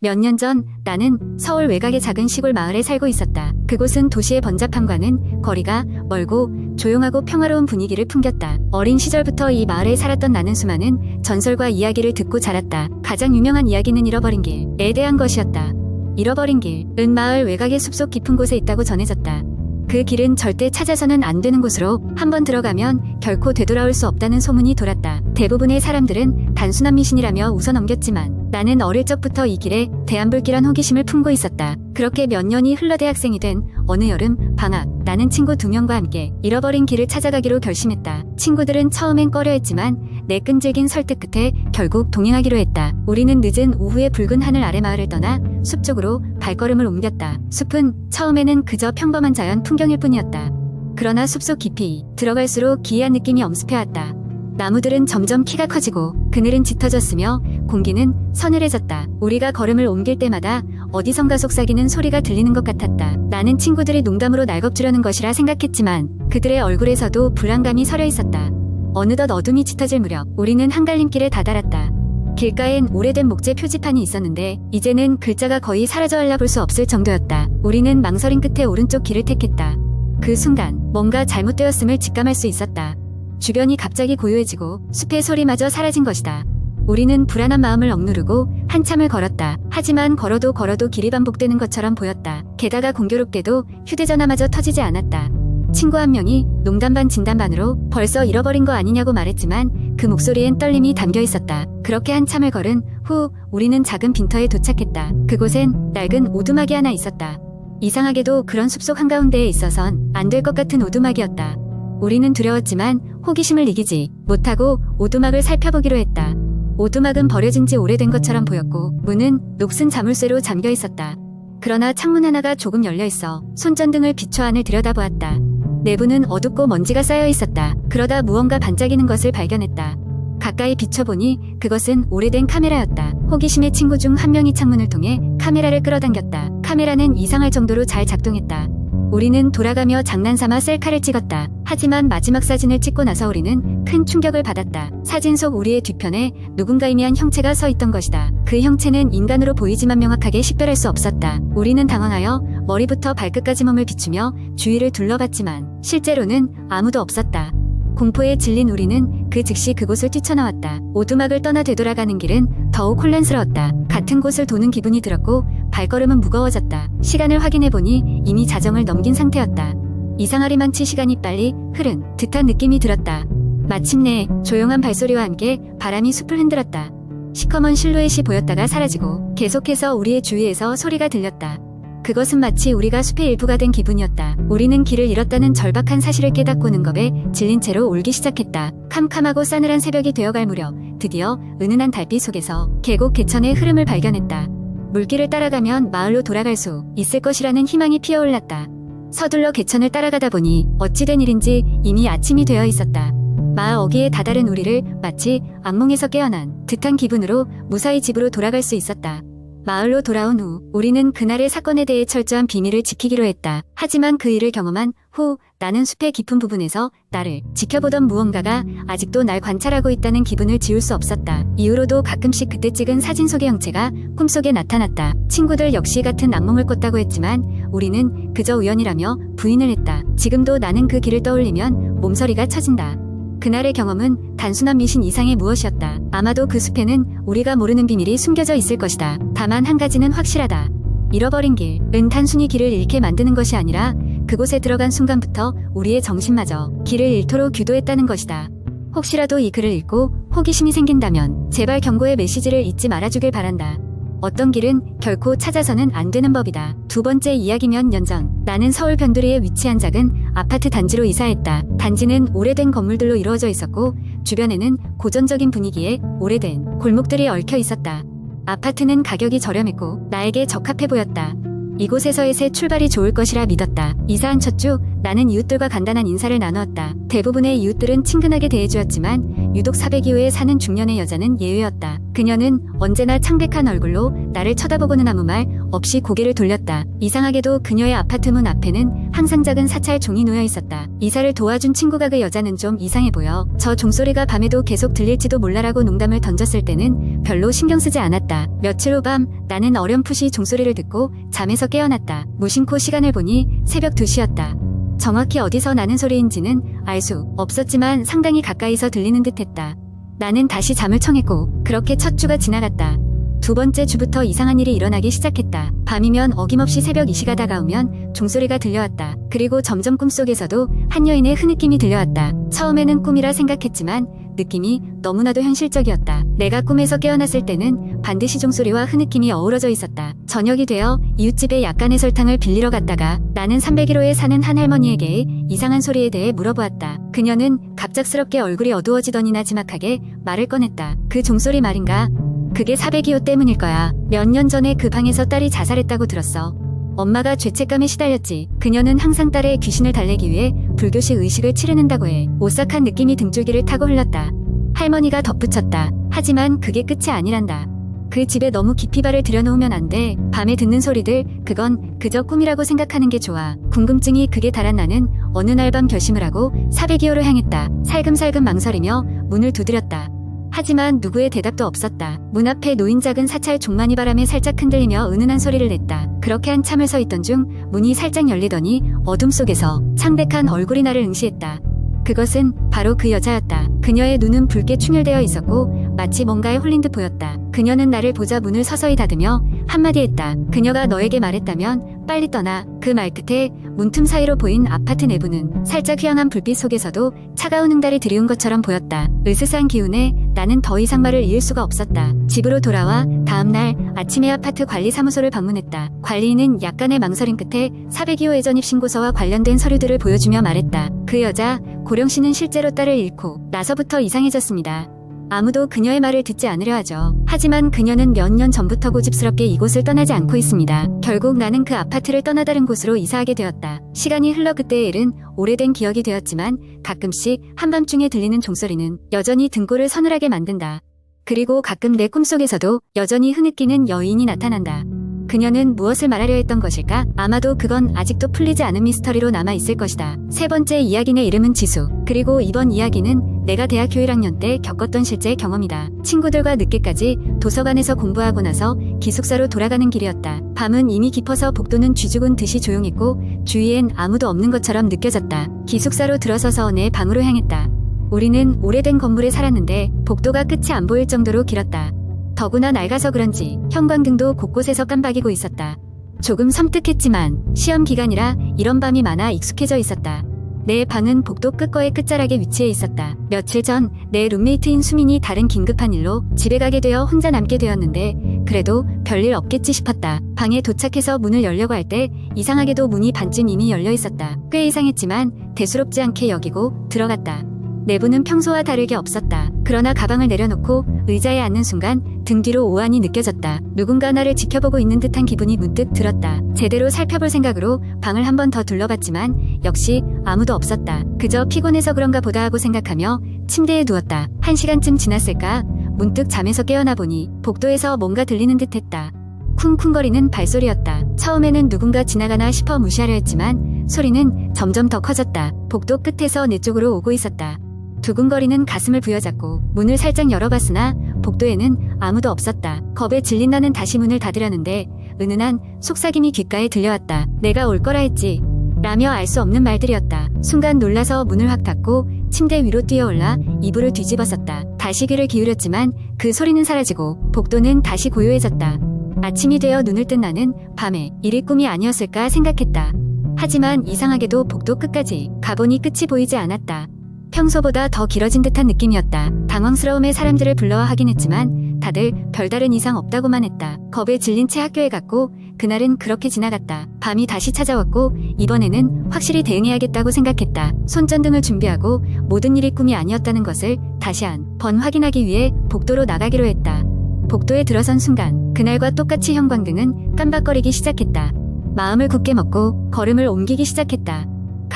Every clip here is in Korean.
몇 년 전 나는 서울 외곽의 작은 시골 마을에 살고 있었다. 그곳은 도시의 번잡함과는 거리가 멀고 조용하고 평화로운 분위기를 풍겼다. 어린 시절부터 이 마을에 살았던 나는 수많은 전설과 이야기를 듣고 자랐다. 가장 유명한 이야기는 잃어버린 길에 대한 것이었다. 잃어버린 길은 마을 외곽의 숲속 깊은 곳에 있다고 전해졌다. 그 길은 절대 찾아서는 안 되는 곳으로 한번 들어가면 결코 되돌아올 수 없다는 소문이 돌았다. 대부분의 사람들은 단순한 미신이라며 웃어넘겼지만 나는 어릴 적부터 이 길에 대한 불길한 호기심을 품고 있었다. 그렇게 몇 년이 흘러 대학생이 된 어느 여름 방학, 나는 친구 2명과 함께 잃어버린 길을 찾아가기로 결심했다. 친구들은 처음엔 꺼려했지만 내 끈질긴 설득 끝에 결국 동행하기로 했다. 우리는 늦은 오후에 붉은 하늘 아래 마을을 떠나 숲 쪽으로 발걸음을 옮겼다. 숲은 처음에는 그저 평범한 자연 풍경일 뿐이었다. 그러나 숲속 깊이 들어갈수록 기이한 느낌이 엄습해왔다. 나무들은 점점 키가 커지고 그늘은 짙어졌으며 공기는 서늘해졌다. 우리가 걸음을 옮길 때마다 어디선가 속삭이는 소리가 들리는 것 같았다. 나는 친구들이 농담으로 날 겁주려는 것이라 생각했지만 그들의 얼굴에서도 불안감이 서려 있었다. 어느덧 어둠이 짙어질 무렵 우리는 한갈림길에 다다랐다. 길가엔 오래된 목재 표지판이 있었는데 이제는 글자가 거의 사라져 알아볼 수 없을 정도였다. 우리는 망설임 끝에 오른쪽 길을 택했다. 그 순간 뭔가 잘못되었음을 직감할 수 있었다. 주변이 갑자기 고요해지고 숲의 소리마저 사라진 것이다. 우리는 불안한 마음을 억누르고 한참을 걸었다. 하지만 걸어도 길이 반복되는 것처럼 보였다. 게다가 공교롭게도 휴대전화마저 터지지 않았다. 친구 한 명이 농담 반 진담 반으로 벌써 잃어버린 거 아니냐고 말했지만 그 목소리엔 떨림이 담겨 있었다. 그렇게 한참을 걸은 후 우리는 작은 빈터에 도착했다. 그곳엔 낡은 오두막이 하나 있었다. 이상하게도 그런 숲속 한가운데에 있어선 안 될 것 같은 오두막이었다. 우리는 두려웠지만 호기심을 이기지 못하고 오두막을 살펴보기로 했다. 오두막은 버려진 지 오래된 것처럼 보였고 문은 녹슨 자물쇠로 잠겨 있었다. 그러나 창문 하나가 조금 열려 있어 손전등을 비춰 안을 들여다보았다. 내부는 어둡고 먼지가 쌓여 있었다. 그러다 무언가 반짝이는 것을 발견했다. 가까이 비춰보니 그것은 오래된 카메라였다. 호기심의 친구 중 한 명이 창문을 통해 카메라를 끌어당겼다. 카메라는 이상할 정도로 잘 작동했다. 우리는 돌아가며 장난삼아 셀카를 찍었다. 하지만 마지막 사진을 찍고 나서 우리는 큰 충격을 받았다. 사진 속 우리의 뒤편에 누군가 희미한 형체가 서 있던 것이다. 그 형체는 인간으로 보이지만 명확하게 식별할 수 없었다. 우리는 당황하여 머리부터 발끝까지 몸을 비추며 주위를 둘러봤지만 실제로는 아무도 없었다. 공포에 질린 우리는 그 즉시 그곳을 뛰쳐나왔다. 오두막을 떠나 되돌아가는 길은 더욱 혼란스러웠다. 같은 곳을 도는 기분이 들었고 발걸음은 무거워졌다. 시간을 확인해보니 이미 자정을 넘긴 상태였다. 이상하리만치 시간이 빨리 흐른 듯한 느낌이 들었다. 마침내 조용한 발소리와 함께 바람이 숲을 흔들었다. 시커먼 실루엣이 보였다가 사라지고 계속해서 우리의 주위에서 소리가 들렸다. 그것은 마치 우리가 숲의 일부가 된 기분이었다. 우리는 길을 잃었다는 절박한 사실을 깨닫고 능겁에 질린 채로 울기 시작했다. 캄캄하고 싸늘한 새벽이 되어갈 무렵 드디어 은은한 달빛 속에서 계곡 개천의 흐름을 발견했다. 물길을 따라가면 마을로 돌아갈 수 있을 것이라는 희망이 피어올랐다. 서둘러 개천을 따라가다 보니 어찌된 일인지 이미 아침이 되어 있었다. 마을 어귀에 다다른 우리를 마치 악몽에서 깨어난 듯한 기분으로 무사히 집으로 돌아갈 수 있었다. 마을로 돌아온 후 우리는 그날의 사건에 대해 철저한 비밀을 지키기로 했다. 하지만 그 일을 경험한 후 나는 숲의 깊은 부분에서 나를 지켜보던 무언가가 아직도 날 관찰하고 있다는 기분을 지울 수 없었다. 이후로도 가끔씩 그때 찍은 사진 속의 형체가 꿈속에 나타났다. 친구들 역시 같은 악몽을 꿨다고 했지만 우리는 그저 우연이라며 부인을 했다. 지금도 나는 그 길을 떠올리면 몸서리가 쳐진다. 그날의 경험은 단순한 미신 이상의 무엇이었다. 아마도 그 숲에는 우리가 모르는 비밀이 숨겨져 있을 것이다. 다만 한 가지는 확실하다. 잃어버린 길은 단순히 길을 잃게 만드는 것이 아니라 그곳에 들어간 순간부터 우리의 정신마저 길을 잃도록 규도했다는 것이다. 혹시라도 이 글을 읽고 호기심이 생긴다면 제발 경고의 메시지를 잊지 말아주길 바란다. 어떤 길은 결코 찾아서는 안 되는 법이다. 두 번째 이야기 몇 년 전 나는 서울 변두리에 위치한 작은 아파트 단지로 이사했다. 단지는 오래된 건물들로 이루어져 있었고 주변에는 고전적인 분위기의 오래된 골목들이 얽혀 있었다. 아파트는 가격이 저렴했고 나에게 적합해 보였다. 이곳에서의 새 출발이 좋을 것이라 믿었다. 이사한 첫 주 나는 이웃들과 간단한 인사를 나누었다. 대부분의 이웃들은 친근하게 대해주었지만 유독 402호에 사는 중년의 여자는 예외였다. 그녀는 언제나 창백한 얼굴로 나를 쳐다보고는 아무 말 없이 고개를 돌렸다. 이상하게도 그녀의 아파트 문 앞에는 항상 작은 사찰 종이 놓여 있었다. 이사를 도와준 친구가 그 여자는 좀 이상해 보여. 저 종소리가 밤에도 계속 들릴지도 몰라라고 농담을 던졌을 때는 별로 신경 쓰지 않았다. 며칠 후 밤 나는 어렴풋이 종소리를 듣고 잠에서 깨어났다. 무심코 시간을 보니 새벽 2시였다. 정확히 어디서 나는 소리인지는 알 수 없었지만 상당히 가까이서 들리는 듯했다. 나는 다시 잠을 청했고 그렇게 첫 주가 지나갔다. 두 번째 주부터 이상한 일이 일어나기 시작했다. 밤이면 어김없이 새벽 2시가 다가오면 종소리가 들려왔다. 그리고 점점 꿈속에서도 한 여인의 흐느낌이 들려왔다. 처음에는 꿈이라 생각했지만 느낌이 너무나도 현실적이었다. 내가 꿈에서 깨어났을 때는 반드시 종소리와 흐느낌이 어우러져 있었다. 저녁이 되어 이웃집에 약간의 설탕을 빌리러 갔다가 나는 301호에 사는 한 할머니에게 이상한 소리에 대해 물어보았다. 그녀는 갑작스럽게 얼굴이 어두워지더니 나지막하게 말을 꺼냈다. 그 종소리 말인가? 그게 402호 때문일 거야. 몇 년 전에 그 방에서 딸이 자살했다고 들었어. 엄마가 죄책감에 시달렸지. 그녀는 항상 딸의 귀신을 달래기 위해 불교시 의식을 치르는다고 해. 오싹한 느낌이 등줄기를 타고 흘렀다. 할머니가 덧붙였다. 하지만 그게 끝이 아니란다. 그 집에 너무 깊이 발을 들여놓으면 안 돼. 밤에 듣는 소리들, 그건 그저 꿈이라고 생각하는 게 좋아. 궁금증이 극에 달한 나는 어느 날 밤 결심을 하고 402호를 향했다. 살금살금 망설이며 문을 두드렸다. 하지만 누구의 대답도 없었다. 문 앞에 놓인 작은 사찰 종만이 바람에 살짝 흔들리며 은은한 소리를 냈다. 그렇게 한참을 서 있던 중 문이 살짝 열리더니 어둠 속에서 창백한 얼굴이 나를 응시했다. 그것은 바로 그 여자였다. 그녀의 눈은 붉게 충혈되어 있었고 마치 뭔가에 홀린 듯 보였다. 그녀는 나를 보자 문을 서서히 닫으며 한마디 했다. 그녀가 너에게 말했다면 빨리 떠나. 그 말 끝에 문틈 사이로 보인 아파트 내부는 살짝 휘황한 불빛 속에서도 차가운 응달이 들이운 것처럼 보였다. 으스스한 기운에 나는 더 이상 말을 이을 수가 없었다. 집으로 돌아와 다음날 아침에 아파트 관리사무소를 방문했다. 관리인은 약간의 망설임 끝에 402호 예전입 신고서와 관련된 서류들을 보여주며 말했다. 그 여자 고령씨는 실제로 딸을 잃고 나서부터 이상해졌습니다. 아무도 그녀의 말을 듣지 않으려 하죠. 하지만 그녀는 몇 년 전부터 고집스럽게 이곳을 떠나지 않고 있습니다. 결국 나는 그 아파트를 떠나 다른 곳으로 이사하게 되었다. 시간이 흘러 그때의 일은 오래된 기억이 되었지만 가끔씩 한밤중에 들리는 종소리는 여전히 등골을 서늘하게 만든다. 그리고 가끔 내 꿈속에서도 여전히 흐느끼는 여인이 나타난다. 그녀는 무엇을 말하려 했던 것일까? 아마도 그건 아직도 풀리지 않은 미스터리로 남아있을 것이다. 세 번째 이야기의 이름은 지수. 그리고 이번 이야기는 내가 대학교 1학년 때 겪었던 실제 경험이다. 친구들과 늦게까지 도서관에서 공부하고 나서 기숙사로 돌아가는 길이었다. 밤은 이미 깊어서 복도는 쥐죽은 듯이 조용했고 주위엔 아무도 없는 것처럼 느껴졌다. 기숙사로 들어서서 내 방으로 향했다. 우리는 오래된 건물에 살았는데 복도가 끝이 안 보일 정도로 길었다. 더구나 낡아서 그런지 형광등도 곳곳에서 깜박이고 있었다. 조금 섬뜩했지만 시험 기간이라 이런 밤이 많아 익숙해져 있었다. 내 방은 복도 끝거의 끝자락에 위치해 있었다. 며칠 전 내 룸메이트인 수민이 다른 긴급한 일로 집에 가게 되어 혼자 남게 되었는데 그래도 별일 없겠지 싶었다. 방에 도착해서 문을 열려고 할 때 이상하게도 문이 반쯤 이미 열려 있었다. 꽤 이상했지만 대수롭지 않게 여기고 들어갔다. 내부는 평소와 다르게 없었다. 그러나 가방을 내려놓고 의자에 앉는 순간 등 뒤로 오한이 느껴졌다. 누군가 나를 지켜보고 있는 듯한 기분이 문득 들었다. 제대로 살펴볼 생각으로 방을 한 번 더 둘러봤지만 역시 아무도 없었다. 그저 피곤해서 그런가 보다 하고 생각하며 침대에 누웠다. 1시간쯤 지났을까? 문득 잠에서 깨어나 보니 복도에서 뭔가 들리는 듯했다. 쿵쿵거리는 발소리였다. 처음에는 누군가 지나가나 싶어 무시하려 했지만 소리는 점점 더 커졌다. 복도 끝에서 내 쪽으로 오고 있었다. 두근거리는 가슴을 부여잡고 문을 살짝 열어봤으나 복도에는 아무도 없었다. 겁에 질린 나는 다시 문을 닫으려는데 은은한 속삭임이 귓가에 들려왔다. 내가 올 거라 했지. 라며 알 수 없는 말들이었다. 순간 놀라서 문을 확 닫고 침대 위로 뛰어올라 이불을 뒤집어썼다. 다시 귀를 기울였지만 그 소리는 사라지고 복도는 다시 고요해졌다. 아침이 되어 눈을 뜬 나는 밤에 일이 꿈이 아니었을까 생각했다. 하지만 이상하게도 복도 끝까지 가보니 끝이 보이지 않았다. 평소보다 더 길어진 듯한 느낌이었다. 당황스러움에 사람들을 불러와 하긴 했지만 다들 별다른 이상 없다고만 했다. 겁에 질린 채 학교에 갔고 그날은 그렇게 지나갔다. 밤이 다시 찾아왔고 이번에는 확실히 대응해야겠다고 생각했다. 손전등을 준비하고 모든 일이 꿈이 아니었다는 것을 다시 한 번 확인하기 위해 복도로 나가기로 했다. 복도에 들어선 순간 그날과 똑같이 형광등은 깜박거리기 시작했다. 마음을 굳게 먹고 걸음을 옮기기 시작했다.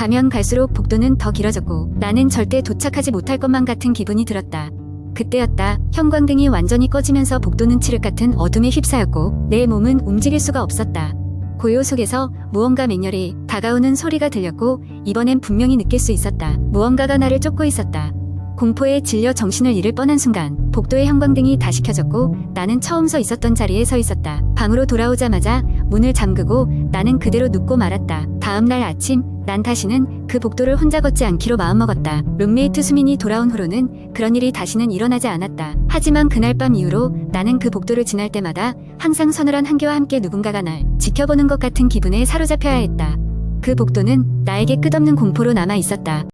가면 갈수록 복도는 더 길어졌고 나는 절대 도착하지 못할 것만 같은 기분이 들었다. 그때였다. 형광등이 완전히 꺼지면서 복도는 칠흑 같은 어둠에 휩싸였고 내 몸은 움직일 수가 없었다. 고요 속에서 무언가 맹렬히 다가오는 소리가 들렸고 이번엔 분명히 느낄 수 있었다. 무언가가 나를 쫓고 있었다. 공포에 질려 정신을 잃을 뻔한 순간 복도의 형광등이 다시 켜졌고 나는 처음 서 있었던 자리에 서 있었다. 방으로 돌아오자마자 문을 잠그고 나는 그대로 눕고 말았다. 다음 날 아침 난 다시는 그 복도를 혼자 걷지 않기로 마음먹었다. 룸메이트 수민이 돌아온 후로는 그런 일이 다시는 일어나지 않았다. 하지만 그날 밤 이후로 나는 그 복도를 지날 때마다 항상 서늘한 한기와 함께 누군가가 날 지켜보는 것 같은 기분에 사로잡혀야 했다. 그 복도는 나에게 끝없는 공포로 남아 있었다.